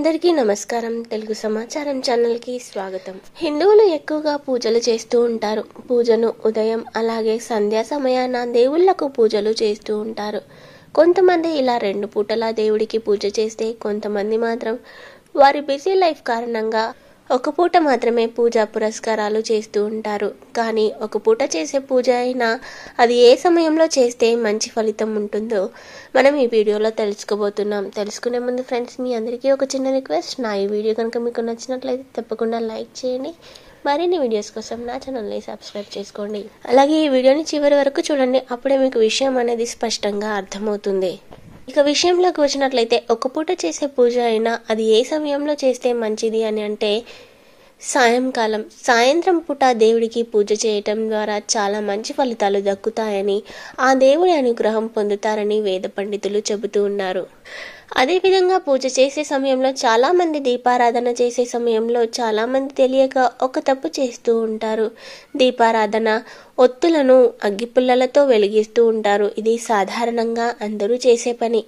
అందరికీ నమస్కారం. తెలుగు సమాచారం ఛానల్కి స్వాగతం. హిందువులు ఎక్కువగా పూజలు చేస్తూ ఉంటారు. పూజను ఉదయం అలాగే సంధ్యా సమయాన దేవుళ్లకు పూజలు చేస్తూ ఉంటారు. కొంతమంది ఇలా 2 పూటలా దేవుడికి పూజ చేస్తే, కొంతమంది మాత్రం వారి బిజీ లైఫ్ కారణంగా ఒక పూట మాత్రమే పూజా పురస్కారాలు చేస్తూ ఉంటారు. కానీ ఒక పూట చేసే పూజ అయినా అది ఏ సమయంలో చేస్తే మంచి ఫలితం ఉంటుందో మనం ఈ వీడియోలో తెలుసుకోబోతున్నాం. తెలుసుకునే ముందు ఫ్రెండ్స్, మీ అందరికీ ఒక చిన్న రిక్వెస్ట్. నా ఈ వీడియో కనుక మీకు నచ్చినట్లయితే తప్పకుండా లైక్ చేయండి. మరిన్ని వీడియోస్ కోసం నా ఛానల్ని సబ్స్క్రైబ్ చేసుకోండి. అలాగే ఈ వీడియోని చివరి వరకు చూడండి. అప్పుడే మీకు విషయం అనేది స్పష్టంగా అర్థమవుతుంది. ఇక విషయంలోకి వచ్చినట్లయితే, ఒక పూట చేసే పూజ అయినా అది ఏ సమయంలో చేస్తే మంచిది అని అంటే, సాయంత్రం పూట దేవుడికి పూజ చేయటం ద్వారా చాలా మంచి ఫలితాలు దక్కుతాయని, ఆ దేవుడి అనుగ్రహం పొందుతారని వేద పండితులు చెబుతూ ఉన్నారు. అదేవిధంగా పూజ చేసే సమయంలో చాలామంది దీపారాధన చేసే సమయంలో చాలామంది తెలియక ఒక తప్పు చేస్తూ ఉంటారు. దీపారాధన ఒత్తులను అగ్గిపుల్లలతో వెలిగిస్తూ ఉంటారు. ఇది సాధారణంగా అందరూ చేసే పని,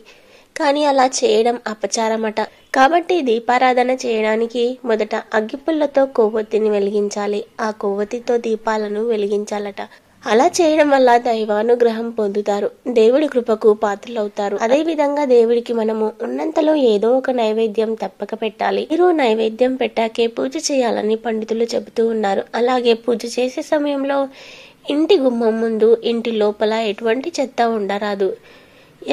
కానీ అలా చేయడం అపచారమట. కాబట్టి దీపారాధన చేయడానికి మొదట అగ్గిపుల్లతో కొవ్వొత్తిని వెలిగించాలి. ఆ కొవ్వొత్తితో దీపాలను వెలిగించాలట. అలా చేయడం వల్ల దైవానుగ్రహం పొందుతారు, దేవుడి కృపకు పాత్రలవుతారు. అదే విధంగా దేవుడికి మనము ఉన్నంతలో ఏదో ఒక నైవేద్యం తప్పక పెట్టాలి. మీరు నైవేద్యం పెట్టాకే పూజ చేయాలని పండితులు చెబుతూ ఉన్నారు. అలాగే పూజ చేసే సమయంలో ఇంటి గుమ్మం ముందు, ఇంటి లోపల ఎటువంటి చెత్త ఉండరాదు.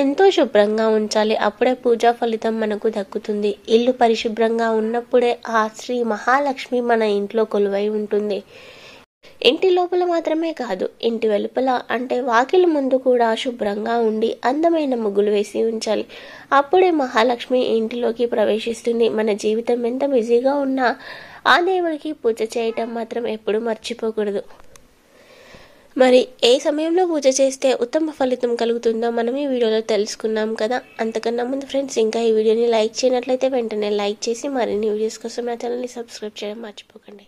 ఎంతో శుభ్రంగా ఉంచాలి. అప్పుడే పూజా ఫలితం మనకు దక్కుతుంది. ఇల్లు పరిశుభ్రంగా ఉన్నప్పుడే ఆ శ్రీ మహాలక్ష్మి మన ఇంట్లో కొలువై ఉంటుంది. ఇంటి లోపల మాత్రమే కాదు, ఇంటి వెలుపల అంటే వాకిలి ముందు కూడా శుభ్రంగా ఉండి అందమైన ముగ్గులు వేసి ఉంచాలి. అప్పుడే మహాలక్ష్మి ఇంటిలోకి ప్రవేశిస్తుంది. మన జీవితం ఎంత బిజీగా ఉన్నా ఆ దేవుడికి పూజ చేయటం మాత్రం ఎప్పుడూ మర్చిపోకూడదు. మరి ఏ సమయంలో పూజ చేస్తే ఉత్తమ ఫలితం కలుగుతుందో మనం ఈ వీడియోలో తెలుసుకున్నాం కదా. అంతకన్నా ముందు ఫ్రెండ్స్, ఇంకా ఈ వీడియోని లైక్ చేయనట్లయితే వెంటనే లైక్ చేసి మరిన్ని వీడియోస్ కోసం నా ఛానల్ని సబ్స్క్రైబ్ చేయడం మర్చిపోకండి.